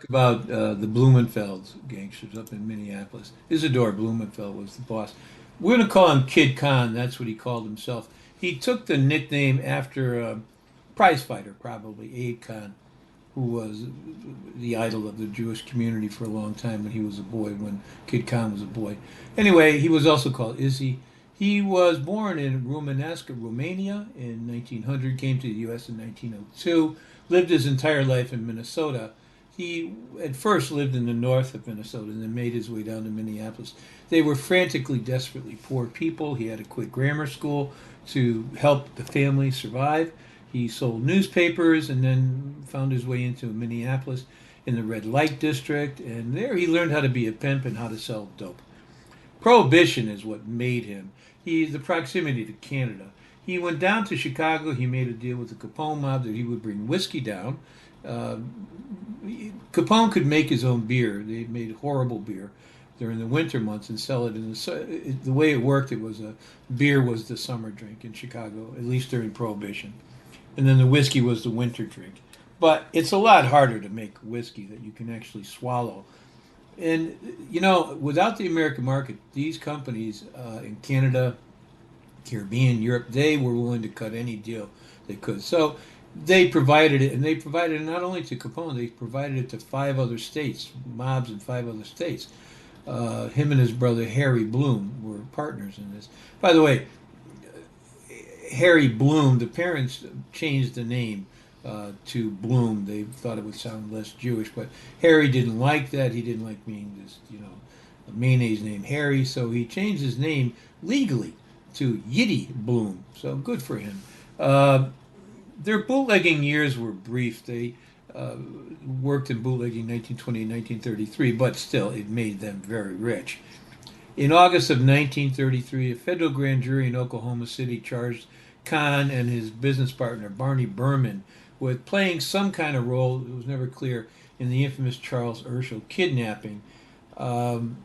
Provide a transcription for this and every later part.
About the Blumenfeld gangsters up in Minneapolis. Isadore Blumenfeld was the boss. We're going to call him Kid Con. That's what he called himself. He took the nickname after prizefighter, probably Abe Cann, who was the idol of the Jewish community for a long time when he was a boy, when Kid Con was a boy. Anyway, he was also called Issy. He was born in Rumnesk, Romania in 1900, came to the U.S. in 1902, lived his entire life in Minnesota. He at first lived in the north of Minnesota and then made his way down to Minneapolis. They were frantically, desperately poor people. He had to quit grammar school to help the family survive. He sold newspapers and then found his way into Minneapolis in the red light district. And there he learned how to be a pimp and how to sell dope. Prohibition is what made him. The proximity to Canada. He went down to Chicago. He made a deal with the Capone mob that he would bring whiskey down. Uh, Capone could make his own beer. They made horrible beer during the winter months and sell it in the way it worked. It was a beer was the summer drink in Chicago, at least during Prohibition, and then the whiskey was the winter drink. But it's a lot harder to make whiskey that you can actually swallow. And without the American market, these companies in Canada, Caribbean, Europe, they were willing to cut any deal they could. So they provided it, and they provided it not only to Capone, they provided it to five other states, mobs in five other states. Him and his brother Harry Bloom were partners in this. By the way, Harry Bloom, the parents changed the name to Bloom. They thought it would sound less Jewish, but Harry didn't like that. He didn't like being this, a mayonnaise named Harry, so he changed his name legally to Yiddy Bloom. So good for him. Their bootlegging years were brief. They worked in bootlegging 1920 and 1933, but still, it made them very rich. In August of 1933, a federal grand jury in Oklahoma City charged Kahn and his business partner, Barney Berman, with playing some kind of role, it was never clear, in the infamous Charles Urschel kidnapping. Um,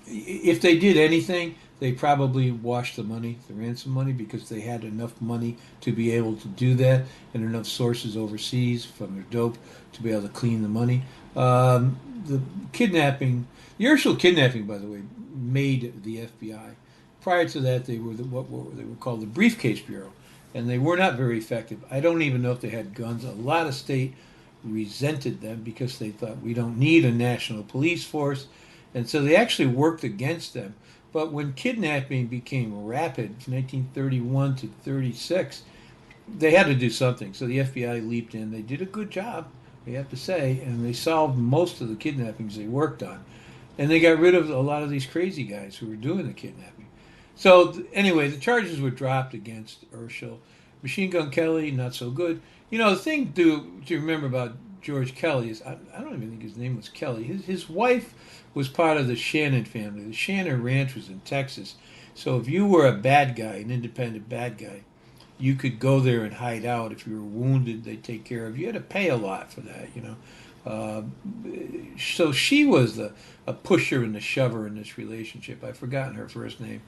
if they did anything, they probably washed the money, the ransom money, because they had enough money to be able to do that and enough sources overseas from their dope to be able to clean the money. The kidnapping, the Urschel kidnapping, by the way, made the FBI. Prior to that, they were what they were called the Briefcase Bureau, and they were not very effective. I don't even know if they had guns. A lot of state resented them because they thought we don't need a national police force, and so they actually worked against them. But when kidnapping became rapid, from 1931 to 36, they had to do something. So the FBI leaped in. They did a good job, we have to say, and they solved most of the kidnappings they worked on. And they got rid of a lot of these crazy guys who were doing the kidnapping. So anyway, the charges were dropped against Urschel. Machine Gun Kelly, not so good. The thing to remember about George Kelly is I don't even think his name was Kelly. His wife was part of the Shannon family. The Shannon Ranch was in Texas. So if you were a bad guy, an independent bad guy, you could go there and hide out. If you were wounded, they'd take care of you. You had to pay a lot for that. Uh, so she was a pusher and the shover in this relationship. I've forgotten her first name.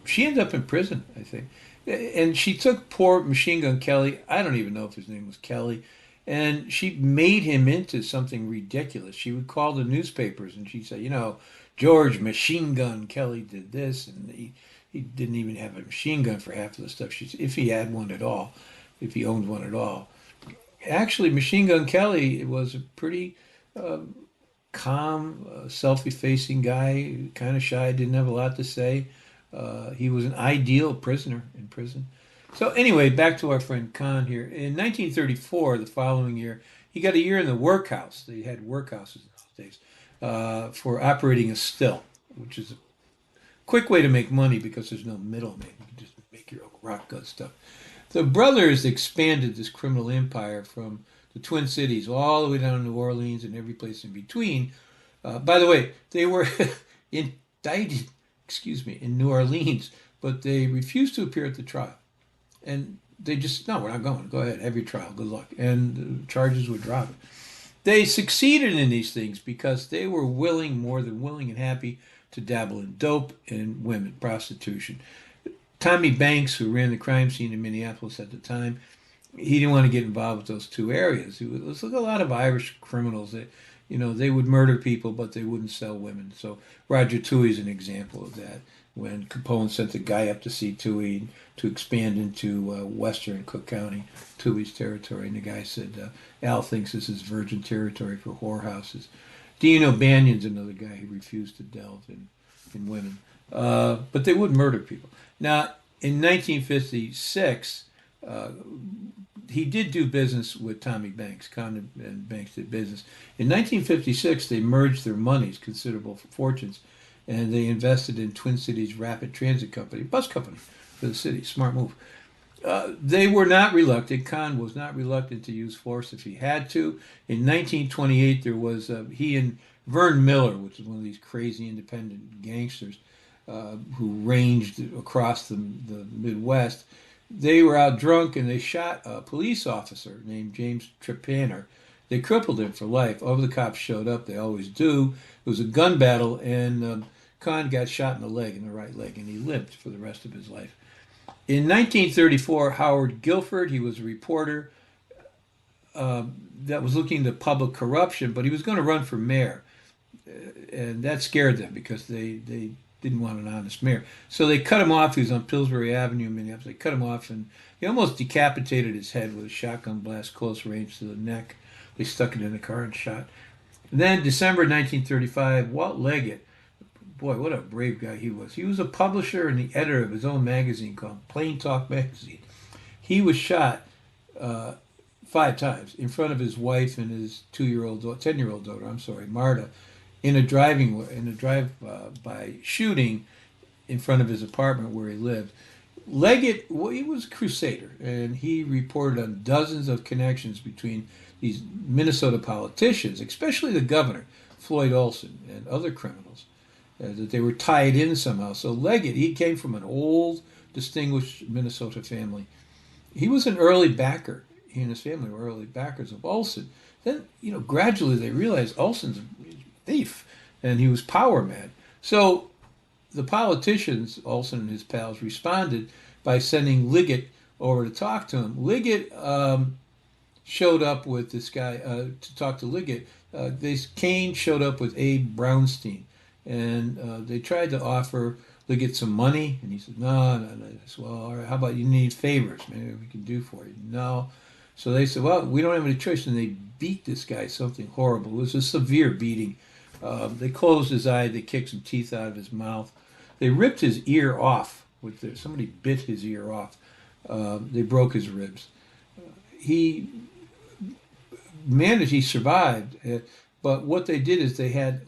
She ended up in prison, I think. And she took poor Machine Gun Kelly, I don't even know if his name was Kelly, and she made him into something ridiculous. She would call the newspapers and she'd say, George Machine Gun Kelly did this, and he didn't even have a machine gun for half of the stuff if he had one at all, if he owned one at all. Actually, Machine Gun Kelly was a pretty uh, calm, self-effacing guy, kind of shy, didn't have a lot to say. He was an ideal prisoner in prison. So anyway, back to our friend Khan here. In 1934, the following year, he got a year in the workhouse. They had workhouses in those days for operating a still, which is a quick way to make money because there's no middleman. You can just make your own rock gut stuff. The brothers expanded this criminal empire from the Twin Cities all the way down to New Orleans and every place in between. By the way, they were indicted, in New Orleans, but they refused to appear at the trial. And they just, no, we're not going. Go ahead, have your trial. Good luck. And the charges were dropped. They succeeded in these things because they were willing, more than willing and happy, to dabble in dope and women, prostitution. Tommy Banks, who ran the crime scene in Minneapolis at the time, he didn't want to get involved with those two areas. There's a lot of Irish criminals that, they would murder people, but they wouldn't sell women. So Roger Toohey is an example of that. When Capone sent the guy up to see Toohey to expand into western Cook County, Toohey's territory, and the guy said, Al thinks this is virgin territory for whorehouses. Dino Banion's another guy who refused to delve in women. But they would murder people. Now, in 1956, he did do business with Tommy Banks. Conn and Banks did business. In 1956, they merged their monies, considerable fortunes, and they invested in Twin Cities Rapid Transit Company, bus company for the city. Smart move. They were not reluctant. Conn was not reluctant to use force if he had to. In 1928, there was he and Vern Miller, which is one of these crazy independent gangsters who ranged across the Midwest. They were out drunk and they shot a police officer named James Trepanner. They crippled him for life. All the cops showed up. They always do. It was a gun battle, and Conn got shot in the leg, in the right leg, and he lived for the rest of his life. In 1934, Howard Guilford, he was a reporter that was looking into public corruption, but he was going to run for mayor. And that scared them because they didn't want an honest mayor. So they cut him off. He was on Pillsbury Avenue in Minneapolis. They cut him off, and he almost decapitated his head with a shotgun blast close range to the neck. They stuck it in the car and shot. And then December 1935, Walt Leggett, boy, what a brave guy he was. He was a publisher and the editor of his own magazine called Plain Talk Magazine. He was shot 5 times in front of his wife and his 10-year-old daughter, Marta, in a drive-by shooting in front of his apartment where he lived. Leggett, well, he was a crusader, and he reported on dozens of connections between these Minnesota politicians, especially the governor, Floyd Olson, and other criminals, that they were tied in somehow. So Leggett, he came from an old, distinguished Minnesota family. He was an early backer. He and his family were early backers of Olson. Then, gradually they realized Olson's a thief, and he was power mad. So the politicians, Olson and his pals, responded by sending Liggett over to talk to him. Liggett showed up with this guy to talk to Liggett. Kane showed up with Abe Brownstein, and they tried to offer Liggett some money, and he said, no. I said, well, all right, how about you need favors? Maybe we can do for you. No. So they said, well, we don't have any choice, and they beat this guy something horrible. It was a severe beating. They closed his eye. They kicked some teeth out of his mouth. They ripped his ear off. Somebody bit his ear off. They broke his ribs. He survived, but what they did is they had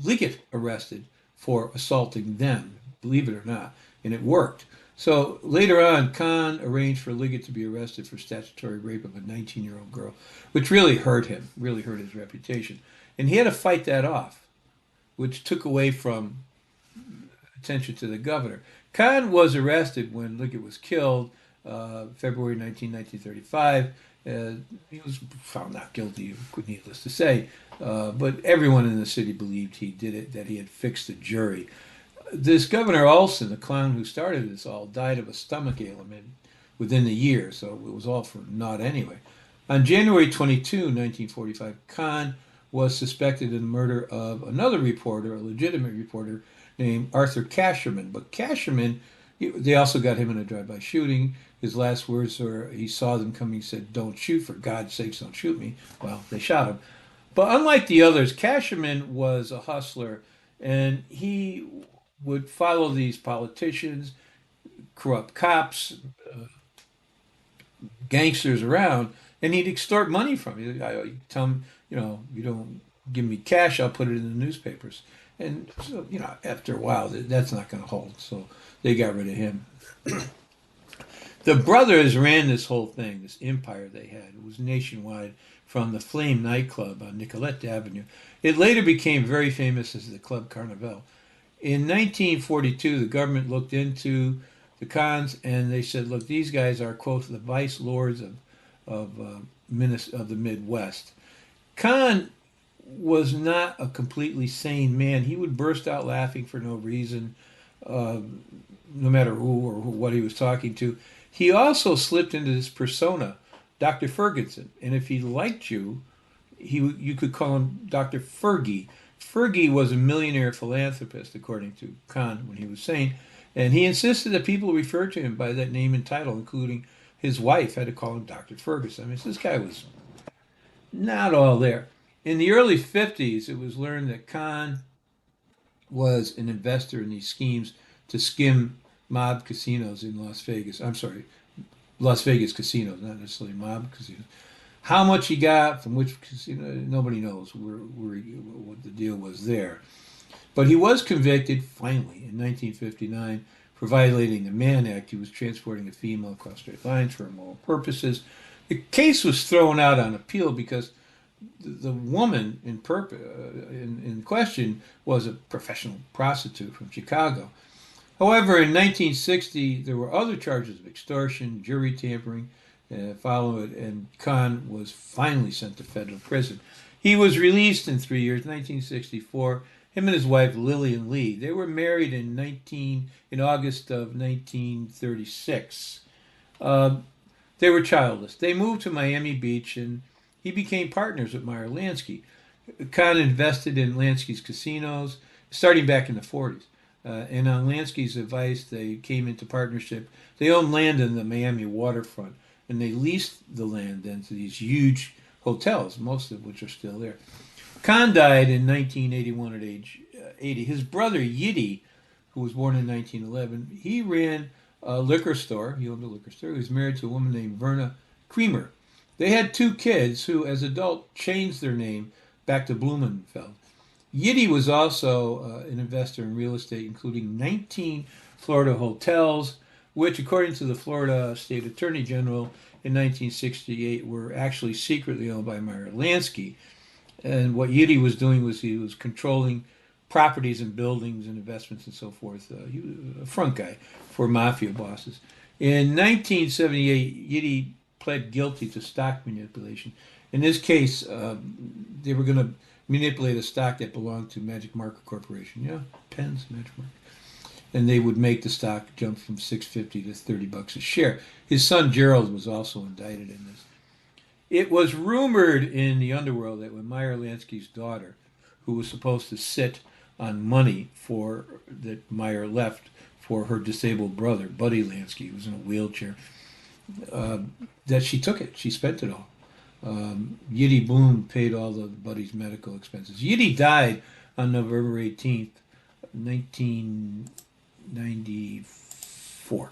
Liggett arrested for assaulting them, believe it or not, and it worked. So later on, Conn arranged for Liggett to be arrested for statutory rape of a 19-year-old girl, which really hurt him, really hurt his reputation. And he had to fight that off, which took away from attention to the governor. Conn was arrested when Liggett was killed, February 1935. He was found not guilty, needless to say, but everyone in the city believed he did it, that he had fixed the jury. This Governor Olson, the clown who started this all, died of a stomach ailment within the year, so it was all for naught anyway. On January 22, 1945, Conn was suspected in the murder of another reporter, a legitimate reporter, named Arthur Casherman. But Casherman, they also got him in a drive-by shooting. His last words were, he saw them coming, he said, don't shoot, for God's sakes, don't shoot me. Well, they shot him. But unlike the others, Casherman was a hustler, and he would follow these politicians, corrupt cops, gangsters around, and he'd extort money from you. I'd tell him, you don't give me cash, I'll put it in the newspapers. And so, after a while, that's not going to hold. So they got rid of him. The brothers ran this whole thing, this empire they had. It was nationwide, from the Flame nightclub on Nicollet Avenue. It later became very famous as the Club Carnival. In 1942, the government looked into the Conns, and they said, look, these guys are, quote, the vice lords of the Midwest. Conn was not a completely sane man. He would burst out laughing for no reason, no matter who or what he was talking to. He also slipped into this persona Dr. Ferguson. And if he liked you, you could call him Dr. Fergie. Fergie was a millionaire philanthropist, according to Cann, when he was sane, and he insisted that people refer to him by that name and title, including his wife had to call him Dr. Ferguson. I mean, this guy was not all there. In the early 50s, it was learned that Cann was an investor in these schemes to skim mob casinos in Las Vegas. I'm sorry, Las Vegas casinos, not necessarily mob casinos. How much he got from which casino, nobody knows what the deal was there. But he was convicted, finally, in 1959 for violating the Mann Act. He was transporting a female across state lines for immoral purposes. The case was thrown out on appeal because the woman in question was a professional prostitute from Chicago. However, in 1960, there were other charges of extortion, jury tampering, followed, and Cann was finally sent to federal prison. He was released in 3 years, 1964. Him and his wife Lillian Lee. They were married in August of 1936. They were childless. They moved to Miami Beach, and he became partners with Meyer Lansky. Cann invested in Lansky's casinos, starting back in the 40s. And on Lansky's advice, they came into partnership. They owned land in the Miami waterfront, and they leased the land then to these huge hotels, most of which are still there. Cann died in 1981 at age 80. His brother, Yiddy, who was born in 1911, he ran a liquor store. He owned a liquor store. He was married to a woman named Verna Creamer. They had 2 kids who, as adults, changed their name back to Blumenfeld. Yiddy was also an investor in real estate, including 19 Florida hotels, which, according to the Florida State Attorney General in 1968, were actually secretly owned by Meyer Lansky. And what Yiddy was doing was he was controlling properties and buildings and investments and so forth. He was a front guy for mafia bosses. In 1978, Yiddy pled guilty to stock manipulation. In this case, they were going to manipulate a stock that belonged to Magic Marker Corporation. Yeah, pens, Magic Marker. And they would make the stock jump from $6.50 to $30 a share. His son Gerald was also indicted in this. It was rumored in the underworld that when Meyer Lansky's daughter, who was supposed to sit on money that Meyer left for her disabled brother, Buddy Lansky, who was in a wheelchair, that she took it. She spent it all. Yiddy Bloom paid all of Buddy's medical expenses. Yiddy died on November 18th, 1994.